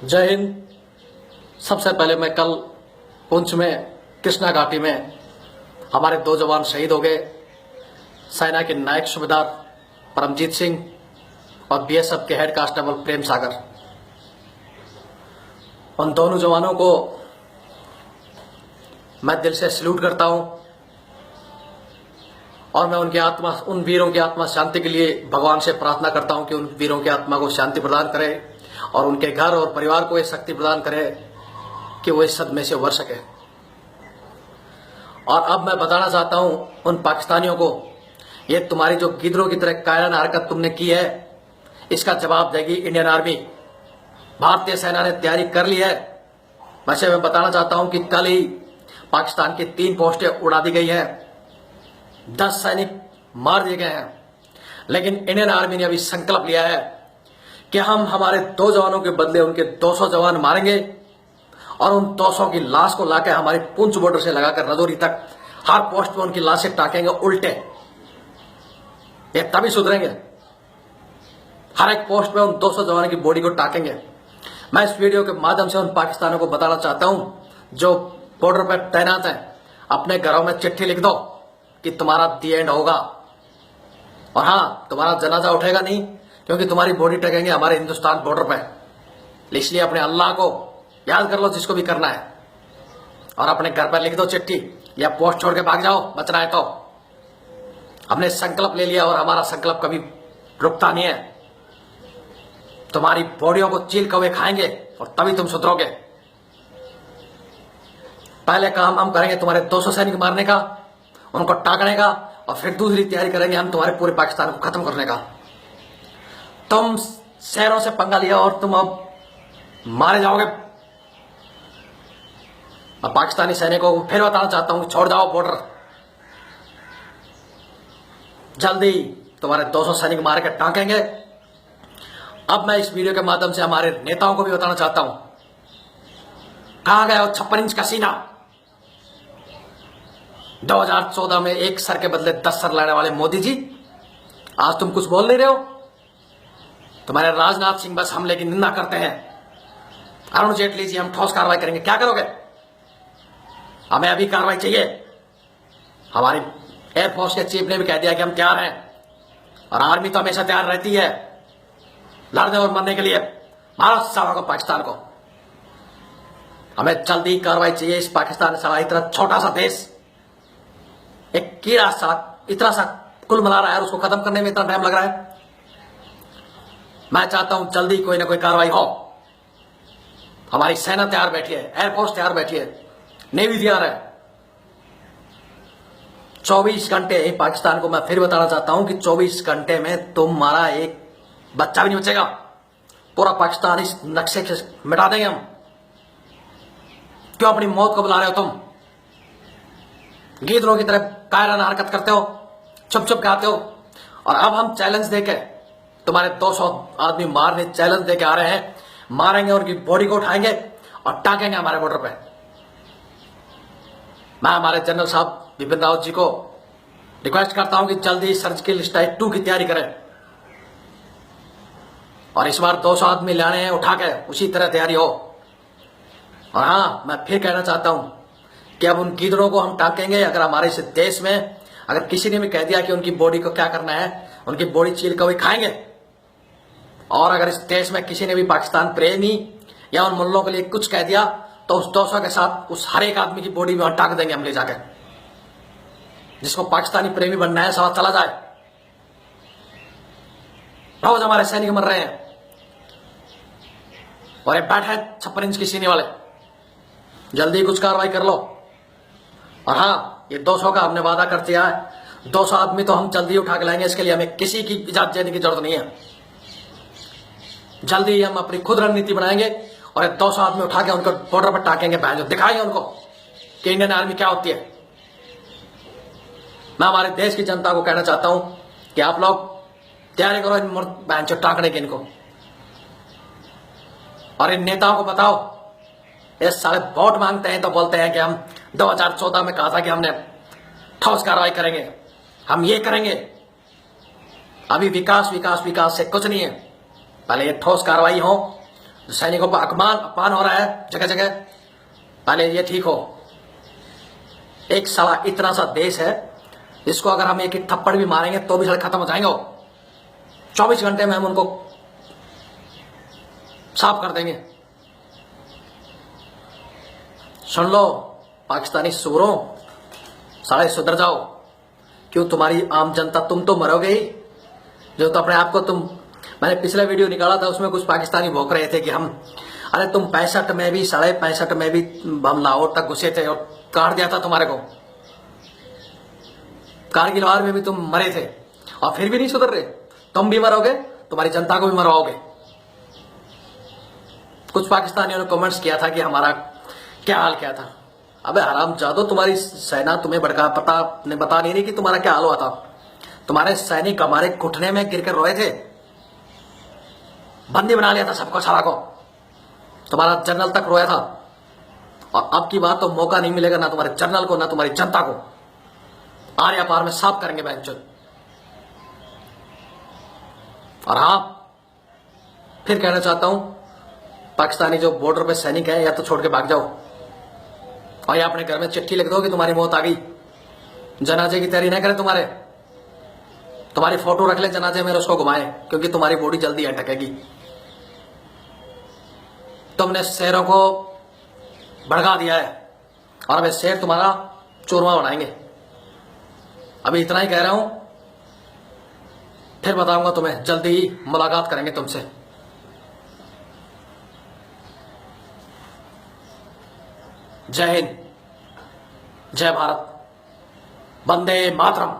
जय हिंद। सबसे पहले मैं कल पुंछ में कृष्णा घाटी में हमारे 2 जवान शहीद हो गए। सेना के नायक सूबेदार परमजीत सिंह और बीएसएफ के हेड कांस्टेबल प्रेम सागर। उन दोनों जवानों को मैं दिल से सैल्यूट करता हूं और मैं उन वीरों की आत्मा शांति के लिए भगवान से प्रार्थना करता हूं कि उन वीरों की आत्मा को शांति प्रदान करे और उनके घर और परिवार को ये शक्ति प्रदान करे कि वो इस सदमे से उभर सके। और अब मैं बताना चाहता हूं उन पाकिस्तानियों को, ये तुम्हारी जो गिदरों की तरह कायराना हरकत तुमने की है, इसका जवाब देगी इंडियन आर्मी। भारतीय सेना ने तैयारी कर ली है। वैसे मैं बताना चाहता हूं कि कल ही पाकिस्तान की 3 पोस्टें उड़ा दी गई हैं, 10 सैनिक मार दिए गए हैं, लेकिन इंडियन आर्मी ने अभी संकल्प लिया है कि हम हमारे 2 जवानों के बदले उनके 200 जवान मारेंगे और उन 200 की लाश को लाकर हमारी पुंछ बॉर्डर से लगाकर रजौरी तक हर पोस्ट पे उनकी लाशें टाकेंगे उल्टे। ये तभी सुधरेंगे। हर एक पोस्ट पे उन 200 जवानों की बॉडी को टाकेंगे। मैं इस वीडियो के माध्यम से उन पाकिस्तानियों को बताना चाहता हूं जो बॉर्डर पर तैनात हैं, अपने घरों में चिट्ठी लिख दो कि तुम्हारा दी एंड होगा। और हाँ, तुम्हारा जनाजा उठेगा नहीं, क्योंकि तुम्हारी बॉडी टकेंगे हमारे हिंदुस्तान बॉर्डर पे। इसलिए अपने अल्लाह को याद कर लो, जिसको भी करना है, और अपने घर पर लिख दो चिट्ठी या पोस्ट छोड़ के भाग जाओ, बचना है तो। हमने संकल्प ले लिया और हमारा संकल्प कभी रुकता नहीं है। तुम्हारी बॉडियों को चील कौवे खाएंगे और तभी तुम सुधरोगे। पहले काम हम करेंगे तुम्हारे 200 सैनिक मारने का, उनको टाकने का, और फिर दूसरी तैयारी करेंगे हम तुम्हारे पूरे पाकिस्तान को खत्म करने का। तुम शहरों से पंगा लिया और तुम अब मारे जाओगे। मैं पाकिस्तानी सैनिकों को फिर बताना चाहता हूं कि छोड़ जाओ बॉर्डर। जल्दी तुम्हारे 200 सैनिक मार के टांकेंगे। अब मैं इस वीडियो के माध्यम से हमारे नेताओं को भी बताना चाहता हूं, कहां गया वो 56 इंच का सीना। 2014 में 1 सर के बदले 10 सर लाने वाले मोदी जी, आज तुम कुछ बोल नहीं रहे हो। तुम्हारे राजनाथ सिंह बस हमले की निंदा करते हैं। अरुण जेटली जी, हम ठोस कार्रवाई करेंगे। क्या करोगे? हमें अभी कार्रवाई चाहिए। हमारी एयरफोर्स के चीफ ने भी कह दिया कि हम तैयार हैं, और आर्मी तो हमेशा तैयार रहती है लड़ने और मरने के लिए। मारो साला को, पाकिस्तान को। हमें जल्दी कार्रवाई चाहिए। इस पाकिस्तान साला इतना छोटा सा देश, एक कीड़ा साला इतना सा कुल मिला रहा है, उसको खत्म करने में इतना टाइम लग रहा है। मैं चाहता हूं जल्दी कोई ना कोई कार्रवाई हो। हमारी सेना तैयार बैठी है, एयरफोर्स तैयार बैठी है, नेवी तैयार है। 24 घंटे पाकिस्तान को मैं फिर बताना चाहता हूं कि 24 घंटे में तुम्हारा एक बच्चा भी नहीं बचेगा। पूरा पाकिस्तान इस नक्शे से मिटा देंगे हम। क्यों अपनी मौत को बुला रहे हो तुम? गिदरों की तरह कायराना हरकत करते हो, छुप छुप के आते हो। और अब हम चैलेंज देके तुम्हारे 200 आदमी मारने चैलेंज देके आ रहे हैं। मारेंगे, उनकी बॉडी को उठाएंगे और टांकेंगे हमारे बॉर्डर पे। मैं हमारे जनरल साहब बिपिन रावत जी को रिक्वेस्ट करता हूं कि जल्दी सर्जिकल स्ट्राइक 2 की तैयारी करें, और इस बार 200 आदमी लाने हैं उठा के, उसी तरह तैयारी हो। और हाँ, मैं फिर कहना चाहता हूं कि अब उन गिदरों को हम टांकेंगे। अगर हमारे इस देश में अगर किसी ने भी कह दिया कि उनकी बॉडी को क्या करना है, उनकी बॉडी चील कौवे खाएंगे। और अगर इस देश में किसी ने भी पाकिस्तान प्रेमी या उन मुल्लों के लिए कुछ कह दिया, तो उस 200 के साथ उस हर एक आदमी की बॉडी में टाक देंगे हम ले जाके। जिसको पाकिस्तानी प्रेमी बनना है साला चला जाए। रोज हमारे सैनिक मर रहे हैं, और ये बैठे 56 इंच की सीने वाले। जल्दी कुछ कार्रवाई कर लो। और हाँ, ये 200 का हमने वादा कर दिया है। 200 आदमी तो हम जल्दी उठा के लाएंगे। इसके लिए हमें किसी की इजाजत देने की जरूरत नहीं है। जल्दी हम अपनी खुद रणनीति बनाएंगे और 200 आदमी उठा के उनको बॉर्डर पर टाकेंगे। बहन, दिखाएंगे उनको कि इंडियन आर्मी क्या होती है। मैं हमारे देश की जनता को कहना चाहता हूं कि आप लोग तैयारी करो इन बहन चो टाकने की इनको। और इन नेताओं को बताओ, ये सारे वोट मांगते हैं तो बोलते हैं कि हम 2014 में कहा था कि हमने ठोस कार्रवाई करेंगे, हम ये करेंगे। अभी विकास विकास विकास से कुछ नहीं है। पहले ये ठोस कार्रवाई हो, सैनिकों पर अपमान हो रहा है जगह जगह, पहले ये ठीक हो। एक साला इतना सा देश है जिसको अगर हम एक एक थप्पड़ भी मारेंगे तो भी साले खत्म हो जाएंगे। 24 घंटे में हम उनको साफ कर देंगे। सुन लो पाकिस्तानी सूरों, साले सुधर जाओ। क्यों तुम्हारी आम जनता, तुम तो मरोगे ही। जो तो अपने आप को तुम, मैंने पिछला वीडियो निकाला था उसमें कुछ पाकिस्तानी भौंक रहे थे कि हम, अरे तुम 65 में भी, 65.5 में भी हम लाहौर तक घुसे थे और काट दिया था तुम्हारे को। कारगिल वार में भी तुम मरे थे और फिर भी नहीं सुधर रहे। तुम भी मरोगे, तुम्हारी जनता को भी मरवाओगे। कुछ पाकिस्तानियों ने कमेंट्स किया था कि हमारा क्या हाल क्या था। अबे हरामजादो, तुम्हारी सेना तुम्हें बता नहीं रही कि तुम्हारा क्या हाल हुआ था। तुम्हारे सैनिक हमारे घुटने में गिरकर रोए थे, बंदी बना लिया था सबको, सारा को। तुम्हारा जनरल तक रोया था। और अब की बात तो मौका नहीं मिलेगा ना तुम्हारे जनरल को ना तुम्हारी जनता को। आर्या पार में साफ करेंगे बैंचोद। और हाँ, फिर कहना चाहता हूं, पाकिस्तानी जो बॉर्डर पे सैनिक है या तो छोड़ के भाग जाओ और या अपने घर में चिट्ठी लिख दो कि तुम्हारी मौत आ गई। जनाजे की तैयारी नहीं करें तुम्हारी फोटो रख ले जनाजे में, उसको घुमाएं, क्योंकि तुम्हारी बॉडी जल्दी अटकेगी। तुमने शेरों को भड़का दिया है और अब शेर तुम्हारा चूरमा बनाएंगे। अभी इतना ही कह रहा हूं, फिर बताऊंगा तुम्हें, जल्दी ही मुलाकात करेंगे तुमसे। जय हिंद, जय भारत, वंदे मातरम।